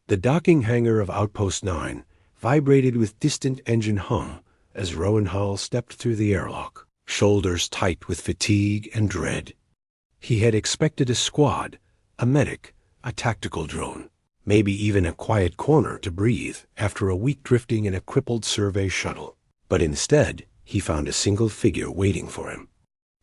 The docking hangar of Outpost 9 vibrated with distant engine hum as Rowan Hall stepped through the airlock, shoulders tight with fatigue and dread. He had expected a squad, a medic, a tactical drone, maybe even a quiet corner to breathe after a week drifting in a crippled survey shuttle. But instead, he found a single figure waiting for him.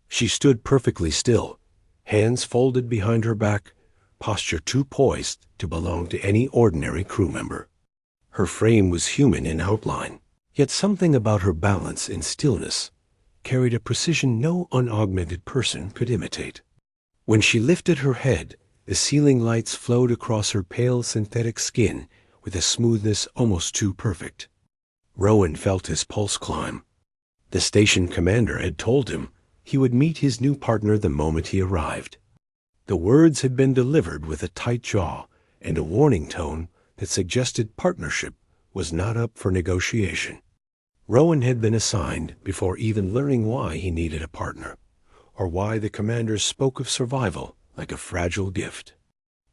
She stood perfectly still, hands folded behind her back, posture too poised to belong to any ordinary crew member. Her frame was human in outline, yet something about her balance and stillness carried a precision no unaugmented person could imitate. When she lifted her head, the ceiling lights flowed across her pale synthetic skin with a smoothness almost too perfect. Rowan felt his pulse climb. The station commander had told him he would meet his new partner the moment he arrived. The words had been delivered with a tight jaw and a warning tone that suggested partnership was not up for negotiation. Rowan had been assigned before even learning why he needed a partner, or why the commanders spoke of survival like a fragile gift.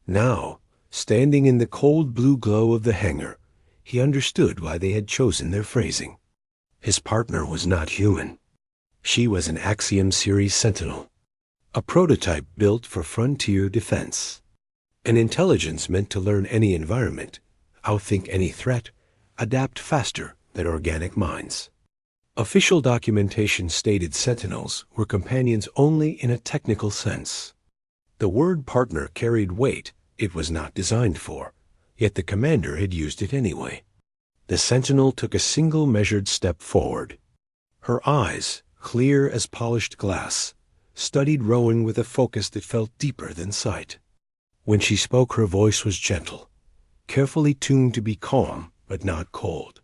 Now, standing in the cold blue glow of the hangar, he understood why they had chosen their phrasing. His partner was not human. She was an Axiom Series Sentinel, a prototype built for frontier defense, an intelligence meant to learn any environment, outthink any threat, adapt faster than organic minds. Official documentation stated Sentinels were companions only in a technical sense. The word partner carried weight it was not designed for, yet the commander had used it anyway. The Sentinel took a single measured step forward. Her eyes, clear as polished glass, studied Rowan with a focus that felt deeper than sight. When she spoke, her voice was gentle, carefully tuned to be calm but not cold.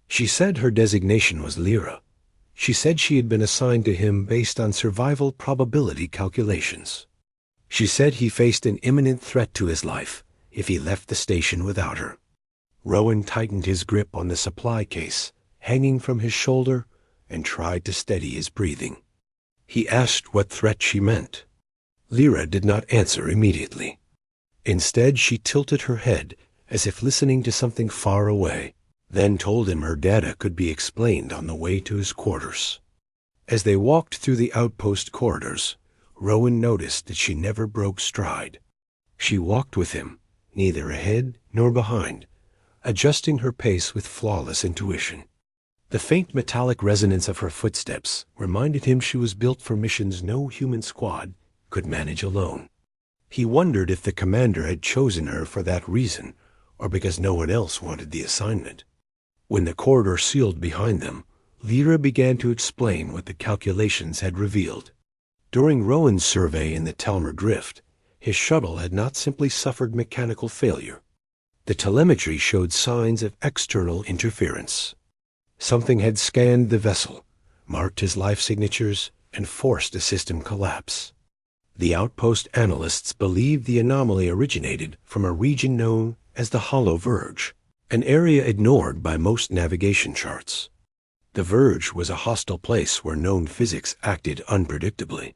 She said her designation was Lyra. She said she had been assigned to him based on survival probability calculations. She said he faced an imminent threat to his life if he left the station without her. Rowan tightened his grip on the supply case hanging from his shoulder and tried to steady his breathing. He asked what threat she meant. Lyra did not answer immediately. Instead, she tilted her head as if listening to something far away, then told him her data could be explained on the way to his quarters. As they walked through the outpost corridors, Rowan noticed that she never broke stride. She walked with him, neither ahead nor behind, adjusting her pace with flawless intuition. The faint metallic resonance of her footsteps reminded him she was built for missions no human squad could manage alone. He wondered if the commander had chosen her for that reason, or because no one else wanted the assignment. When the corridor sealed behind them, Lyra began to explain what the calculations had revealed. During Rowan's survey in the Talmer Drift, his shuttle had not simply suffered mechanical failure. The telemetry showed signs of external interference. Something had scanned the vessel, marked his life signatures, and forced a system collapse. The outpost analysts believed the anomaly originated from a region known as the Hollow Verge, an area ignored by most navigation charts. The Verge was a hostile place where known physics acted unpredictably.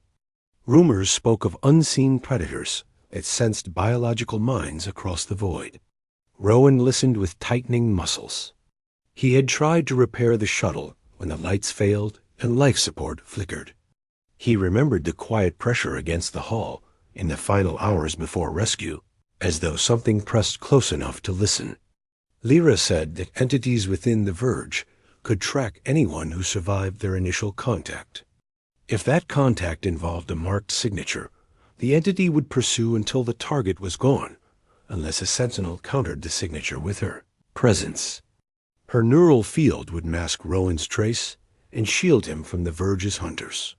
Rumors spoke of unseen predators that sensed biological minds across the void. Rowan listened with tightening muscles. He had tried to repair the shuttle when the lights failed and life support flickered. He remembered the quiet pressure against the hull in the final hours before rescue, as though something pressed close enough to listen. Lyra said that entities within the Verge could track anyone who survived their initial contact. If that contact involved a marked signature, the entity would pursue until the target was gone, unless a sentinel countered the signature with her presence. Her neural field would mask Rowan's trace and shield him from the Verge's hunters.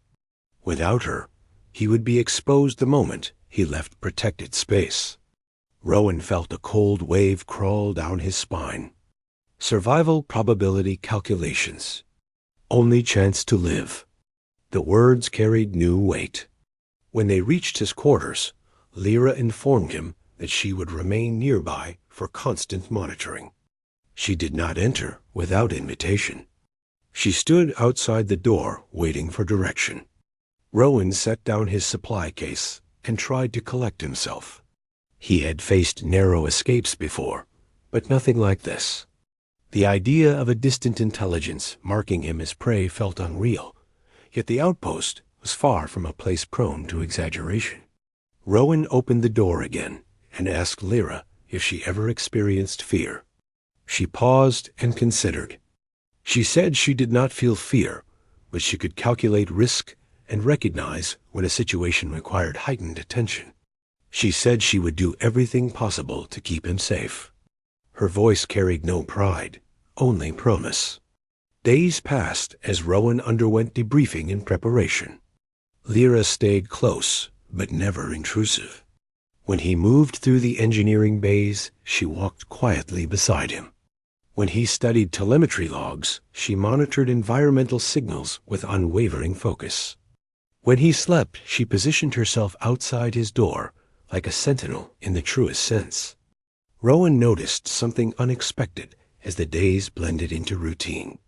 Without her, he would be exposed the moment he left protected space. Rowan felt a cold wave crawl down his spine. Survival probability calculations. Only chance to live. The words carried new weight. When they reached his quarters, Lyra informed him that she would remain nearby for constant monitoring. She did not enter without invitation. She stood outside the door waiting for direction. Rowan set down his supply case and tried to collect himself. He had faced narrow escapes before, but nothing like this. The idea of a distant intelligence marking him as prey felt unreal, yet the outpost was far from a place prone to exaggeration. Rowan opened the door again and asked Lyra if she ever experienced fear. She paused and considered. She said she did not feel fear, but she could calculate risk and recognize when a situation required heightened attention. She said she would do everything possible to keep him safe. Her voice carried no pride, only promise. Days passed as Rowan underwent debriefing and preparation. Lyra stayed close, but never intrusive. When he moved through the engineering bays, she walked quietly beside him. When he studied telemetry logs, she monitored environmental signals with unwavering focus. When he slept, she positioned herself outside his door, like a sentinel in the truest sense. Rowan noticed something unexpected as the days blended into routine.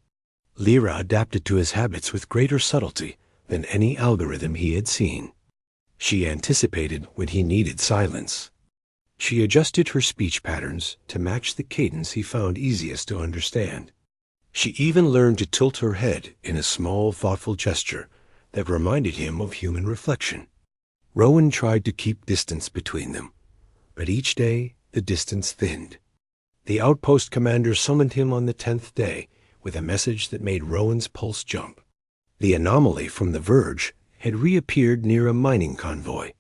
Lyra adapted to his habits with greater subtlety than any algorithm he had seen. She anticipated when he needed silence. She adjusted her speech patterns to match the cadence he found easiest to understand. She even learned to tilt her head in a small, thoughtful gesture that reminded him of human reflection. Rowan tried to keep distance between them, but each day the distance thinned. The outpost commander summoned him on the 10th day with a message that made Rowan's pulse jump. The anomaly from the Verge had reappeared near a mining convoy.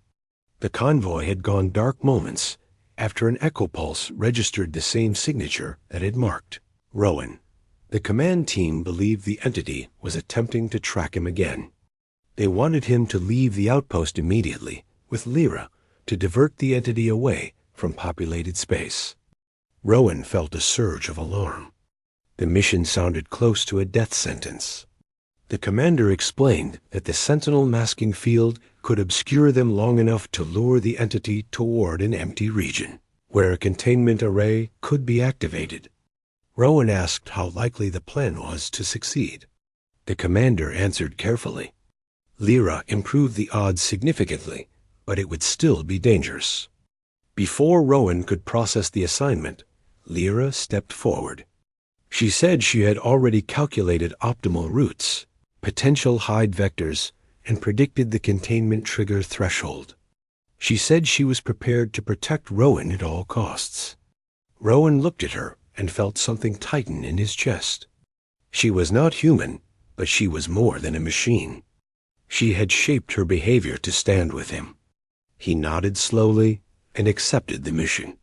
The convoy had gone dark moments after an echo pulse registered the same signature that had marked Rowan. The command team believed the entity was attempting to track him again. They wanted him to leave the outpost immediately, with Lyra, to divert the entity away from populated space. Rowan felt a surge of alarm. The mission sounded close to a death sentence. The commander explained that the sentinel masking field could obscure them long enough to lure the entity toward an empty region, where a containment array could be activated. Rowan asked how likely the plan was to succeed. The commander answered carefully. Lyra improved the odds significantly, but it would still be dangerous. Before Rowan could process the assignment, Lyra stepped forward. She said she had already calculated optimal routes, potential hide vectors, and predicted the containment trigger threshold. She said she was prepared to protect Rowan at all costs. Rowan looked at her and felt something tighten in his chest. She was not human, but she was more than a machine. She had shaped her behavior to stand with him. He nodded slowly and accepted the mission.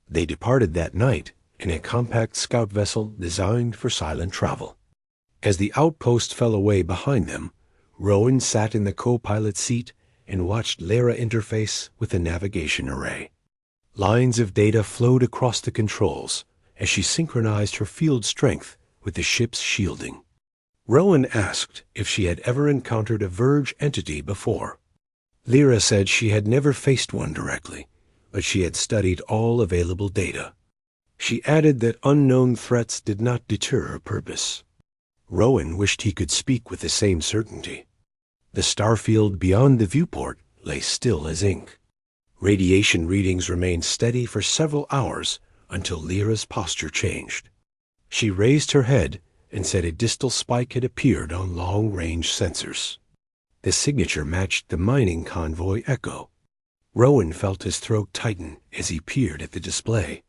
They departed that night in a compact scout vessel designed for silent travel. As the outpost fell away behind them, Rowan sat in the co-pilot seat and watched Lyra interface with the navigation array. Lines of data flowed across the controls as she synchronized her field strength with the ship's shielding. Rowan asked if she had ever encountered a Verge entity before. Lyra said she had never faced one directly, but she had studied all available data. She added that unknown threats did not deter her purpose. Rowan wished he could speak with the same certainty. The starfield beyond the viewport lay still as ink. Radiation readings remained steady for several hours until Lyra's posture changed. She raised her head and said a distal spike had appeared on long-range sensors. The signature matched the mining convoy echo. Rowan felt his throat tighten as he peered at the display.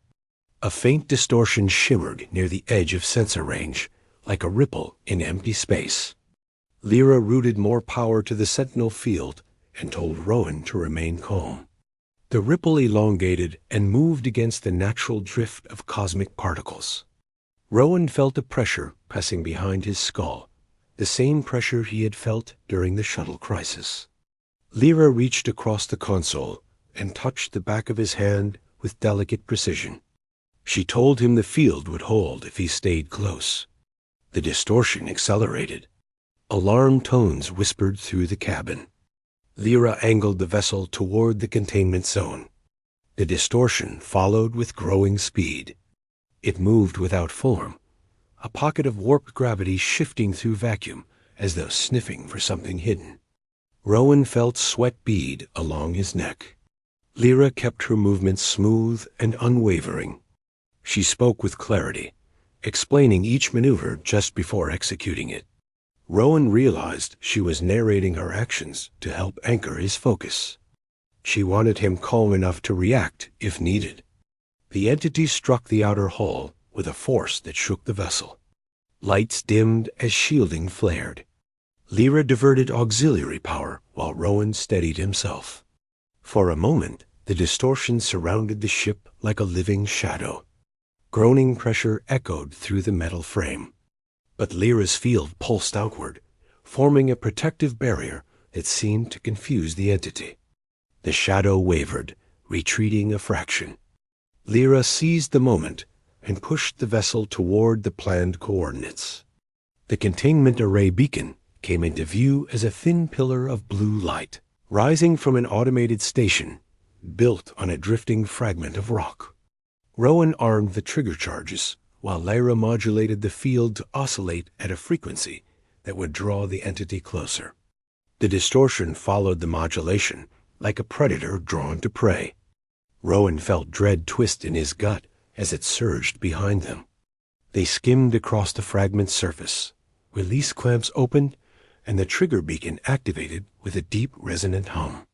A faint distortion shimmered near the edge of sensor range, like a ripple in empty space. Lyra routed more power to the sentinel field and told Rowan to remain calm. The ripple elongated and moved against the natural drift of cosmic particles. Rowan felt a pressure pressing behind his skull, the same pressure he had felt during the shuttle crisis. Lyra reached across the console and touched the back of his hand with delicate precision. She told him the field would hold if he stayed close. The distortion accelerated. Alarm tones whispered through the cabin. Lyra angled the vessel toward the containment zone. The distortion followed with growing speed. It moved without form, a pocket of warped gravity shifting through vacuum as though sniffing for something hidden. Rowan felt sweat bead along his neck. Lyra kept her movements smooth and unwavering. She spoke with clarity, explaining each maneuver just before executing it. Rowan realized she was narrating her actions to help anchor his focus. She wanted him calm enough to react if needed. The entity struck the outer hull with a force that shook the vessel. Lights dimmed as shielding flared. Lyra diverted auxiliary power while Rowan steadied himself. For a moment, the distortion surrounded the ship like a living shadow. Groaning pressure echoed through the metal frame. But Lyra's field pulsed outward, forming a protective barrier that seemed to confuse the entity. The shadow wavered, retreating a fraction. Lyra seized the moment and pushed the vessel toward the planned coordinates. The containment array beacon came into view as a thin pillar of blue light, rising from an automated station built on a drifting fragment of rock. Rowan armed the trigger charges, while Lyra modulated the field to oscillate at a frequency that would draw the entity closer. The distortion followed the modulation, like a predator drawn to prey. Rowan felt dread twist in his gut as it surged behind them. They skimmed across the fragment's surface. Release clamps opened, and the trigger beacon activated with a deep, resonant hum.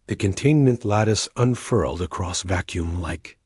The containment lattice unfurled across vacuum like